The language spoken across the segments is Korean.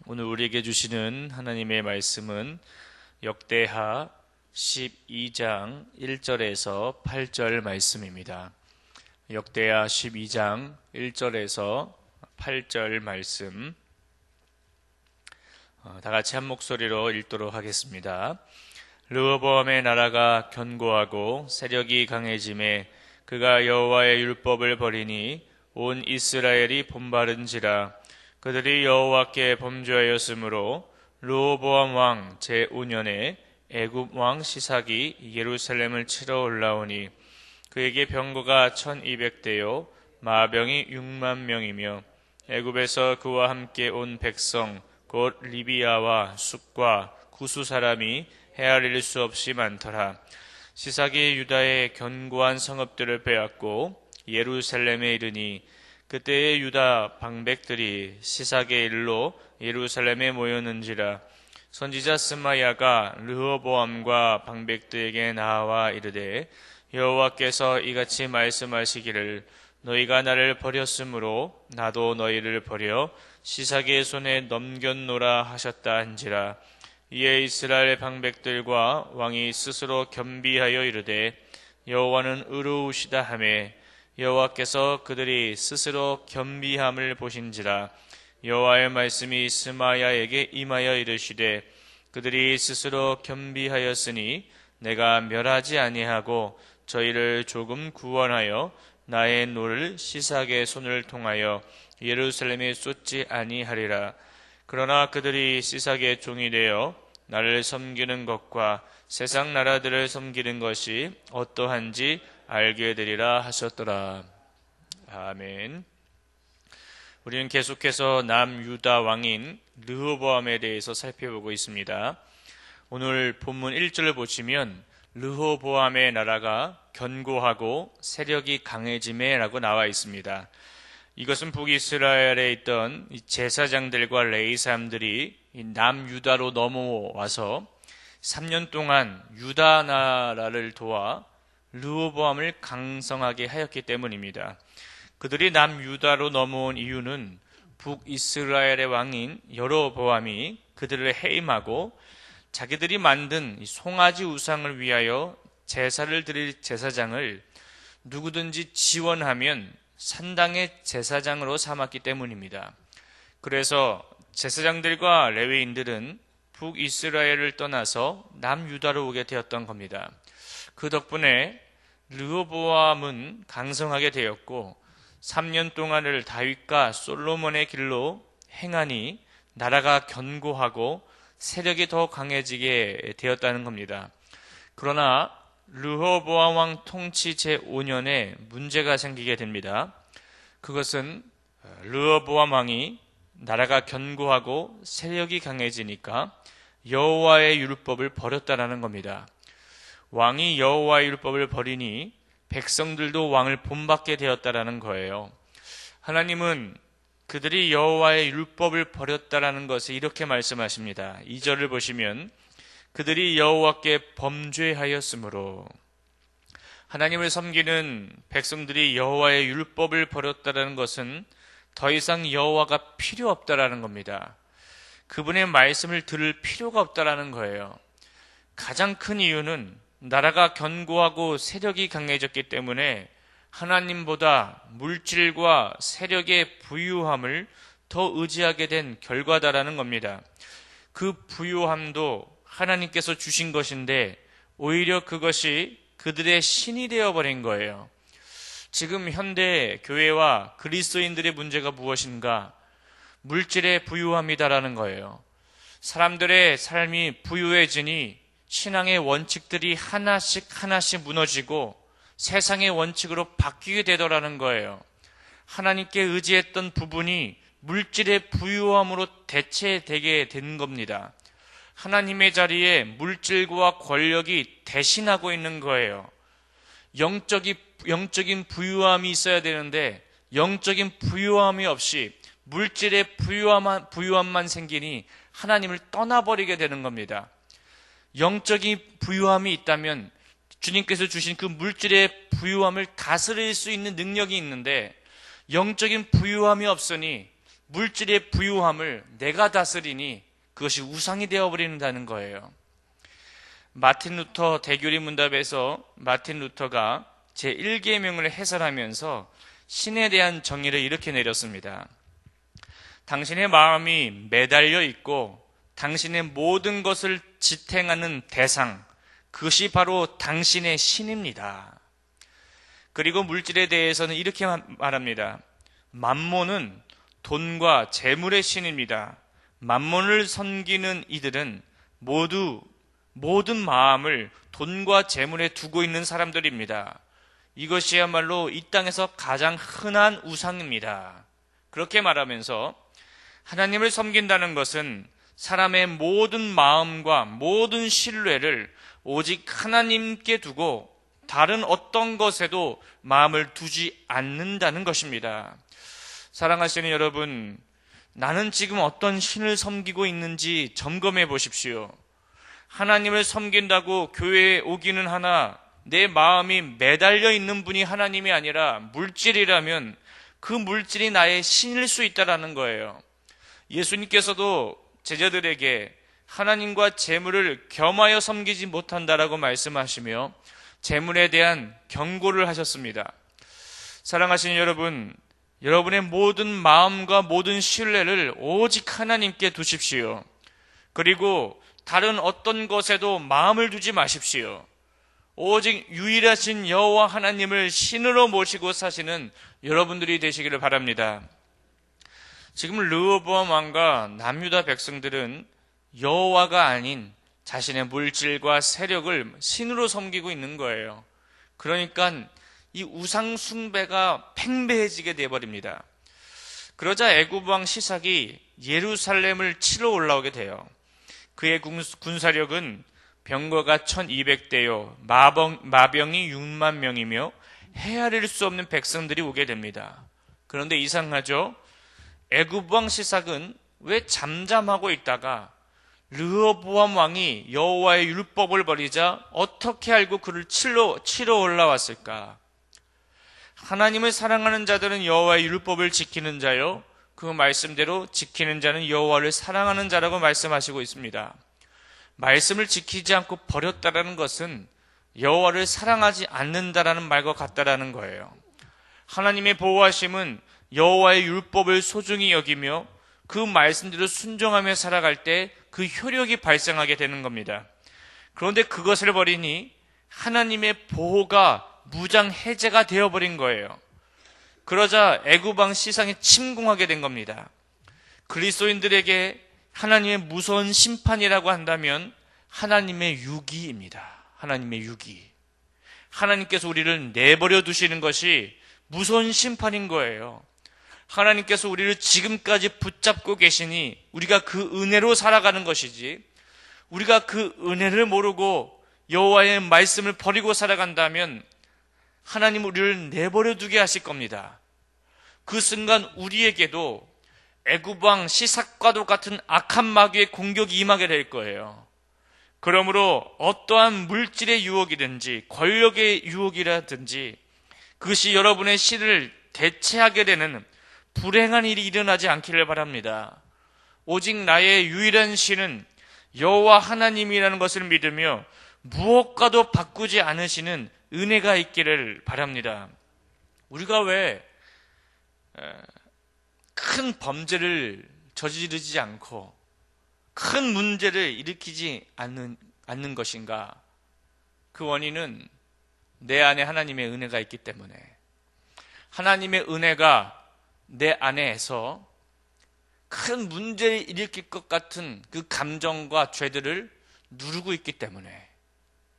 오늘 우리에게 주시는 하나님의 말씀은 역대하 12장 1절에서 8절 말씀입니다. 역대하 12장 1절에서 8절 말씀 다 같이 한 목소리로 읽도록 하겠습니다. 르호보암의 나라가 견고하고 세력이 강해짐에 그가 여호와의 율법을 버리니 온 이스라엘이 본바른지라. 그들이 여호와께 범죄하였으므로 르호보암 왕 제5년에 애굽 왕 시삭이 예루살렘을 치러 올라오니 그에게 병거가 1200대요 마병이 6만 명이며 애굽에서 그와 함께 온 백성 곧 리비아와 숫과 구수 사람이 헤아릴 수 없이 많더라. 시삭이 유다의 견고한 성읍들을 빼앗고 예루살렘에 이르니 그때의 유다 방백들이 시삭의 일로 예루살렘에 모였는지라. 선지자 스마야가 르호보암과 방백들에게 나와 이르되 여호와께서 이같이 말씀하시기를 너희가 나를 버렸으므로 나도 너희를 버려 시삭의 손에 넘겼노라 하셨다 한지라. 이에 이스라엘 방백들과 왕이 스스로 겸비하여 이르되 여호와는 의로우시다 하며 여호와께서 그들이 스스로 겸비함을 보신지라. 여호와의 말씀이 스마야에게 임하여 이르시되 그들이 스스로 겸비하였으니 내가 멸하지 아니하고 저희를 조금 구원하여 나의 노를 시삭의 손을 통하여 예루살렘에 쏟지 아니하리라. 그러나 그들이 시삭의 종이 되어 나를 섬기는 것과 세상 나라들을 섬기는 것이 어떠한지 알게 되리라 하셨더라. 아멘. 우리는 계속해서 남유다 왕인 르호보암에 대해서 살펴보고 있습니다. 오늘 본문 1절을 보시면 르호보암의 나라가 견고하고 세력이 강해짐에 라고 나와 있습니다. 이것은 북이스라엘에 있던 제사장들과 레위 사람들이 남유다로 넘어와서 3년 동안 유다 나라를 도와 르호보암을 강성하게 하였기 때문입니다. 그들이 남유다로 넘어온 이유는 북이스라엘의 왕인 여로보암이 그들을 해임하고 자기들이 만든 송아지 우상을 위하여 제사를 드릴 제사장을 누구든지 지원하면 산당의 제사장으로 삼았기 때문입니다. 그래서 제사장들과 레위인들은 북이스라엘을 떠나서 남유다로 오게 되었던 겁니다. 그 덕분에 르호보암은 강성하게 되었고 3년 동안을 다윗과 솔로몬의 길로 행하니 나라가 견고하고 세력이 더 강해지게 되었다는 겁니다. 그러나 르호보암 왕 통치 제5년에 문제가 생기게 됩니다. 그것은 르호보암 왕이 나라가 견고하고 세력이 강해지니까 여호와의 율법을 버렸다라는 겁니다. 왕이 여호와의 율법을 버리니 백성들도 왕을 본받게 되었다라는 거예요. 하나님은 그들이 여호와의 율법을 버렸다라는 것을 이렇게 말씀하십니다. 2절을 보시면 그들이 여호와께 범죄하였으므로, 하나님을 섬기는 백성들이 여호와의 율법을 버렸다라는 것은 더 이상 여호와가 필요 없다라는 겁니다. 그분의 말씀을 들을 필요가 없다라는 거예요. 가장 큰 이유는 나라가 견고하고 세력이 강해졌기 때문에 하나님보다 물질과 세력의 부유함을 더 의지하게 된 결과다라는 겁니다. 그 부유함도 하나님께서 주신 것인데 오히려 그것이 그들의 신이 되어버린 거예요. 지금 현대 교회와 그리스도인들의 문제가 무엇인가? 물질의 부유함이다라는 거예요. 사람들의 삶이 부유해지니 신앙의 원칙들이 하나씩 무너지고 세상의 원칙으로 바뀌게 되더라는 거예요. 하나님께 의지했던 부분이 물질의 부유함으로 대체되게 된 겁니다. 하나님의 자리에 물질과 권력이 대신하고 있는 거예요. 영적인 부유함이 있어야 되는데 영적인 부유함이 없이 물질의 부유함만 생기니 하나님을 떠나버리게 되는 겁니다. 영적인 부유함이 있다면 주님께서 주신 그 물질의 부유함을 다스릴 수 있는 능력이 있는데 영적인 부유함이 없으니 물질의 부유함을 내가 다스리니 그것이 우상이 되어버린다는 거예요. 마틴 루터 대교리 문답에서 마틴 루터가 제1계명을 해설하면서 신에 대한 정의를 이렇게 내렸습니다. 당신의 마음이 매달려 있고 당신의 모든 것을 지탱하는 대상, 그것이 바로 당신의 신입니다. 그리고 물질에 대해서는 이렇게 말합니다. 만몬은 돈과 재물의 신입니다. 만몬을 섬기는 이들은 모두 모든 마음을 돈과 재물에 두고 있는 사람들입니다. 이것이야말로 이 땅에서 가장 흔한 우상입니다. 그렇게 말하면서 하나님을 섬긴다는 것은 사람의 모든 마음과 모든 신뢰를 오직 하나님께 두고 다른 어떤 것에도 마음을 두지 않는다는 것입니다. 사랑하시는 여러분, 나는 지금 어떤 신을 섬기고 있는지 점검해 보십시오. 하나님을 섬긴다고 교회에 오기는 하나 내 마음이 매달려 있는 분이 하나님이 아니라 물질이라면 그 물질이 나의 신일 수 있다는 거예요. 예수님께서도 제자들에게 하나님과 재물을 겸하여 섬기지 못한다라고 말씀하시며 재물에 대한 경고를 하셨습니다. 사랑하시는 여러분, 여러분의 모든 마음과 모든 신뢰를 오직 하나님께 두십시오. 그리고 다른 어떤 것에도 마음을 두지 마십시오. 오직 유일하신 여호와 하나님을 신으로 모시고 사시는 여러분들이 되시기를 바랍니다. 지금 르호보암 왕과 남유다 백성들은 여호와가 아닌 자신의 물질과 세력을 신으로 섬기고 있는 거예요. 그러니까 이 우상 숭배가 팽배해지게 되어버립니다. 그러자 애굽 왕 시삭이 예루살렘을 치러 올라오게 돼요. 그의 군사력은 병거가 1200대요 마병이 6만 명이며 헤아릴 수 없는 백성들이 오게 됩니다. 그런데 이상하죠? 애굽 왕 시삭은 왜 잠잠하고 있다가 르호보암 왕이 여호와의 율법을 버리자 어떻게 알고 그를 치러 올라왔을까? 하나님을 사랑하는 자들은 여호와의 율법을 지키는 자요, 그 말씀대로 지키는 자는 여호와를 사랑하는 자라고 말씀하시고 있습니다. 말씀을 지키지 않고 버렸다라는 것은 여호와를 사랑하지 않는다라는 말과 같다라는 거예요. 하나님의 보호하심은 여호와의 율법을 소중히 여기며 그 말씀대로 순종하며 살아갈 때 그 효력이 발생하게 되는 겁니다. 그런데 그것을 버리니 하나님의 보호가 무장 해제가 되어버린 거예요. 그러자 애굽 왕 시상이 침공하게 된 겁니다. 그리스도인들에게 하나님의 무서운 심판이라고 한다면 하나님의 유기입니다. 하나님의 유기. 하나님께서 우리를 내버려 두시는 것이 무서운 심판인 거예요. 하나님께서 우리를 지금까지 붙잡고 계시니 우리가 그 은혜로 살아가는 것이지, 우리가 그 은혜를 모르고 여호와의 말씀을 버리고 살아간다면 하나님 우리를 내버려 두게 하실 겁니다. 그 순간 우리에게도 애굽 왕 시삭과도 같은 악한 마귀의 공격이 임하게 될 거예요. 그러므로 어떠한 물질의 유혹이든지 권력의 유혹이라든지 그것이 여러분의 신을 대체하게 되는 불행한 일이 일어나지 않기를 바랍니다. 오직 나의 유일한 신은 여호와 하나님이라는 것을 믿으며 무엇과도 바꾸지 않으시는 은혜가 있기를 바랍니다. 우리가 왜 큰 범죄를 저지르지 않고 큰 문제를 일으키지 않는 것인가? 그 원인은 내 안에 하나님의 은혜가 있기 때문에, 하나님의 은혜가 내 안에서 큰 문제를 일으킬 것 같은 그 감정과 죄들을 누르고 있기 때문에.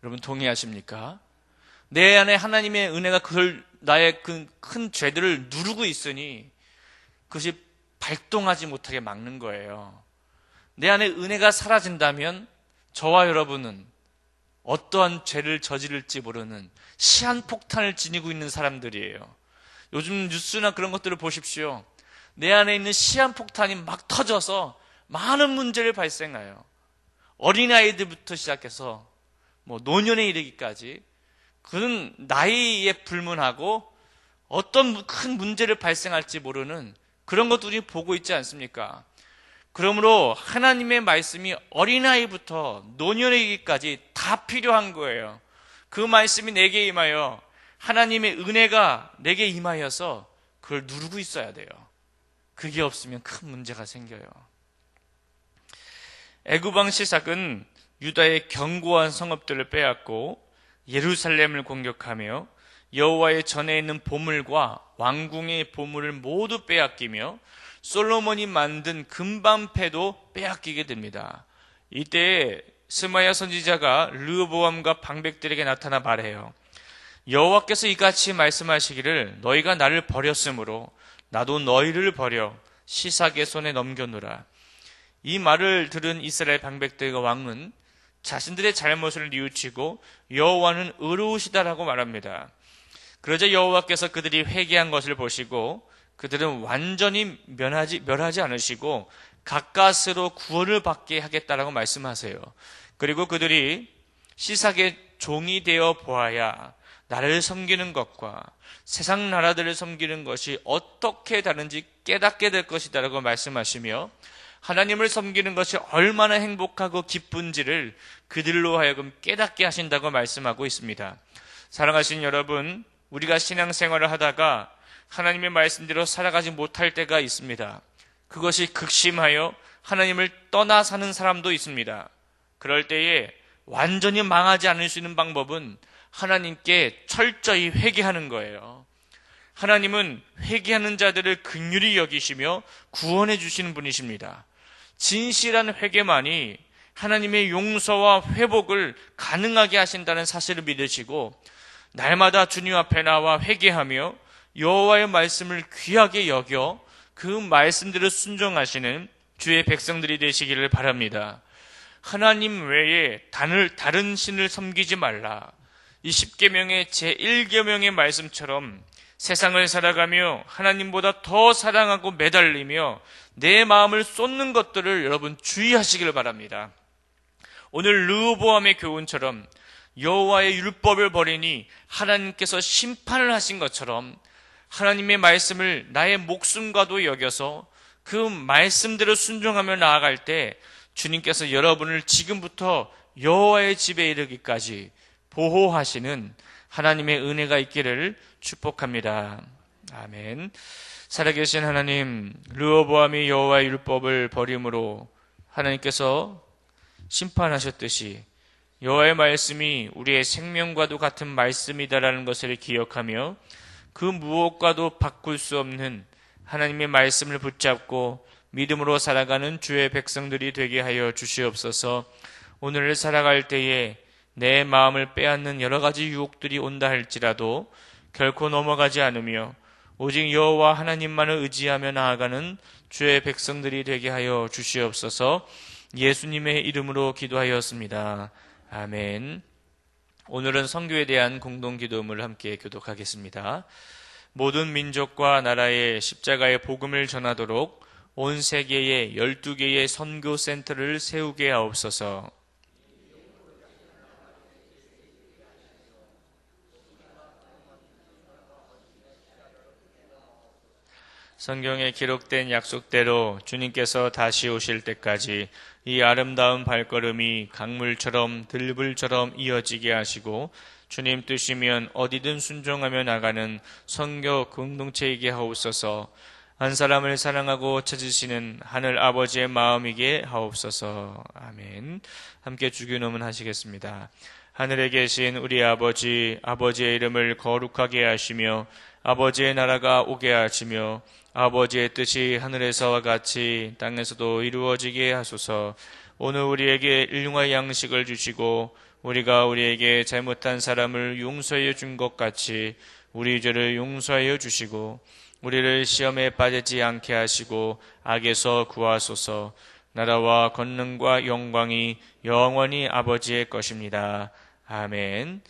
여러분 동의하십니까? 내 안에 하나님의 은혜가 그걸 나의 그 큰 죄들을 누르고 있으니 그것이 발동하지 못하게 막는 거예요. 내 안에 은혜가 사라진다면 저와 여러분은 어떠한 죄를 저지를지 모르는 시한폭탄을 지니고 있는 사람들이에요. 요즘 뉴스나 그런 것들을 보십시오. 내 안에 있는 시한폭탄이 막 터져서 많은 문제를 발생해요. 어린아이들부터 시작해서 노년에 이르기까지 그는 나이에 불문하고 어떤 큰 문제를 발생할지 모르는 그런 것도 우리 보고 있지 않습니까? 그러므로 하나님의 말씀이 어린아이부터 노년이기까지 다 필요한 거예요. 그 말씀이 내게 임하여 하나님의 은혜가 내게 임하여서 그걸 누르고 있어야 돼요. 그게 없으면 큰 문제가 생겨요. 애굽왕 시삭은 유다의 견고한 성읍들을 빼앗고 예루살렘을 공격하며 여호와의 전에 있는 보물과 왕궁의 보물을 모두 빼앗기며 솔로몬이 만든 금방패도 빼앗기게 됩니다. 이때 스마야 선지자가 르호보암과 방백들에게 나타나 말해요. 여호와께서 이같이 말씀하시기를 너희가 나를 버렸으므로 나도 너희를 버려 시삭의 손에 넘겨놓으라. 이 말을 들은 이스라엘 방백들과 왕은 자신들의 잘못을 뉘우치고 여호와는 의로우시다라고 말합니다. 그러자 여호와께서 그들이 회개한 것을 보시고 그들은 완전히 멸하지 않으시고 가까스로 구원을 받게 하겠다라고 말씀하세요. 그리고 그들이 시삭의 종이 되어 보아야 나를 섬기는 것과 세상 나라들을 섬기는 것이 어떻게 다른지 깨닫게 될 것이다라고 말씀하시며 하나님을 섬기는 것이 얼마나 행복하고 기쁜지를 그들로 하여금 깨닫게 하신다고 말씀하고 있습니다. 사랑하신 여러분, 우리가 신앙생활을 하다가 하나님의 말씀대로 살아가지 못할 때가 있습니다. 그것이 극심하여 하나님을 떠나 사는 사람도 있습니다. 그럴 때에 완전히 망하지 않을 수 있는 방법은 하나님께 철저히 회개하는 거예요. 하나님은 회개하는 자들을 긍휼히 여기시며 구원해 주시는 분이십니다. 진실한 회개만이 하나님의 용서와 회복을 가능하게 하신다는 사실을 믿으시고 날마다 주님 앞에 나와 회개하며 여호와의 말씀을 귀하게 여겨 그 말씀대로 순종하시는 주의 백성들이 되시기를 바랍니다. 하나님 외에 다른 신을 섬기지 말라. 이 10계명의 제1계명의 말씀처럼 세상을 살아가며 하나님보다 더 사랑하고 매달리며 내 마음을 쏟는 것들을 여러분 주의하시기를 바랍니다. 오늘 르호보암의 교훈처럼 여호와의 율법을 버리니 하나님께서 심판을 하신 것처럼 하나님의 말씀을 나의 목숨과도 여겨서 그 말씀대로 순종하며 나아갈 때 주님께서 여러분을 지금부터 여호와의 집에 이르기까지 보호하시는 하나님의 은혜가 있기를 축복합니다. 아멘. 살아계신 하나님, 르호보암이 여호와의 율법을 버림으로 하나님께서 심판하셨듯이 여호와의 말씀이 우리의 생명과도 같은 말씀이다라는 것을 기억하며 그 무엇과도 바꿀 수 없는 하나님의 말씀을 붙잡고 믿음으로 살아가는 주의 백성들이 되게 하여 주시옵소서. 오늘을 살아갈 때에 내 마음을 빼앗는 여러 가지 유혹들이 온다 할지라도 결코 넘어가지 않으며 오직 여호와 하나님만을 의지하며 나아가는 주의 백성들이 되게 하여 주시옵소서. 예수님의 이름으로 기도하였습니다. 아멘. 오늘은 선교에 대한 공동기도문을 함께 교독하겠습니다. 모든 민족과 나라에 십자가의 복음을 전하도록 온 세계에 12개의 선교센터를 세우게 하옵소서. 성경에 기록된 약속대로 주님께서 다시 오실 때까지 이 아름다운 발걸음이 강물처럼 들불처럼 이어지게 하시고 주님 뜻이면 어디든 순종하며 나가는 선교 공동체이게 하옵소서. 한 사람을 사랑하고 찾으시는 하늘 아버지의 마음이게 하옵소서. 아멘. 함께 주기도문 하시겠습니다. 하늘에 계신 우리 아버지, 아버지의 이름을 거룩하게 하시며 아버지의 나라가 오게 하시며 아버지의 뜻이 하늘에서와 같이 땅에서도 이루어지게 하소서. 오늘 우리에게 일용할 양식을 주시고 우리가 우리에게 잘못한 사람을 용서해 준 것 같이 우리 죄를 용서하여 주시고 우리를 시험에 빠지지 않게 하시고 악에서 구하소서. 나라와 권능과 영광이 영원히 아버지의 것입니다. 아멘.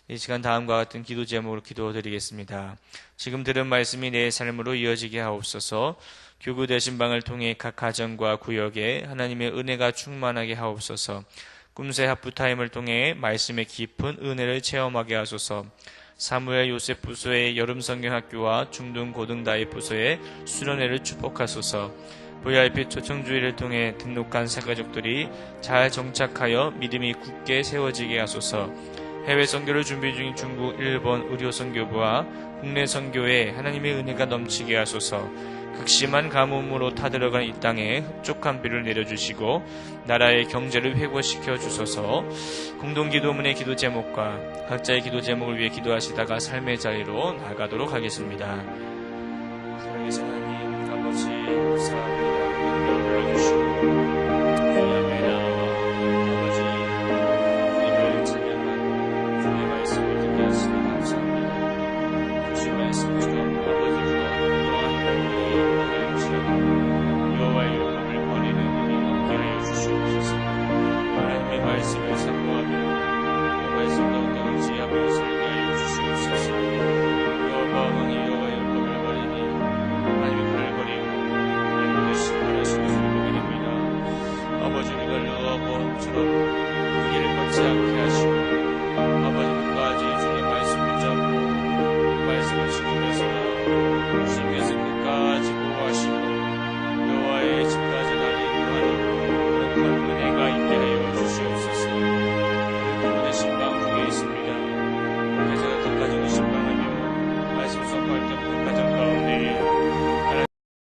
이 시간 다음과 같은 기도 제목으로 기도드리겠습니다. 지금 들은 말씀이 내 삶으로 이어지게 하옵소서. 교구 대신방을 통해 각 가정과 구역에 하나님의 은혜가 충만하게 하옵소서. 꿈새 하프타임을 통해 말씀의 깊은 은혜를 체험하게 하소서. 사무엘 요셉 부서의 여름 성경학교와 중등 고등다입 부서의 수련회를 축복하소서. VIP 초청주의를 통해 등록한 사가족들이 잘 정착하여 믿음이 굳게 세워지게 하소서. 해외 선교를 준비 중인 중국, 일본 의료 선교부와 국내 선교에 하나님의 은혜가 넘치게 하소서. 극심한 가뭄으로 타들어간 이 땅에 흡족한 비를 내려주시고 나라의 경제를 회복시켜 주소서. 공동기도문의 기도 제목과 각자의 기도 제목을 위해 기도하시다가 삶의 자리로 나가도록 하겠습니다. 사랑의 하나님 아버지 감사합니다. 불러주시고 주님의 아버지 주님을 찬양한 주님의 말씀을 듣게 하시니 감사합니다. 주신 말씀처럼 여호와의 이름을 버리는 일이 없게 하여 주시옵소서. 하나님의 말씀을 사모하며 그 말씀 가운데 의지하며 살게 하여 주시옵소서. 여호와는 여호와의 율법을 버리니 하나님의 불을 버리고 하나님의 심판하시는 것을 보게 됩니다. 아버지 우리가 여호와처럼 그 길을 걷지 않게 하시고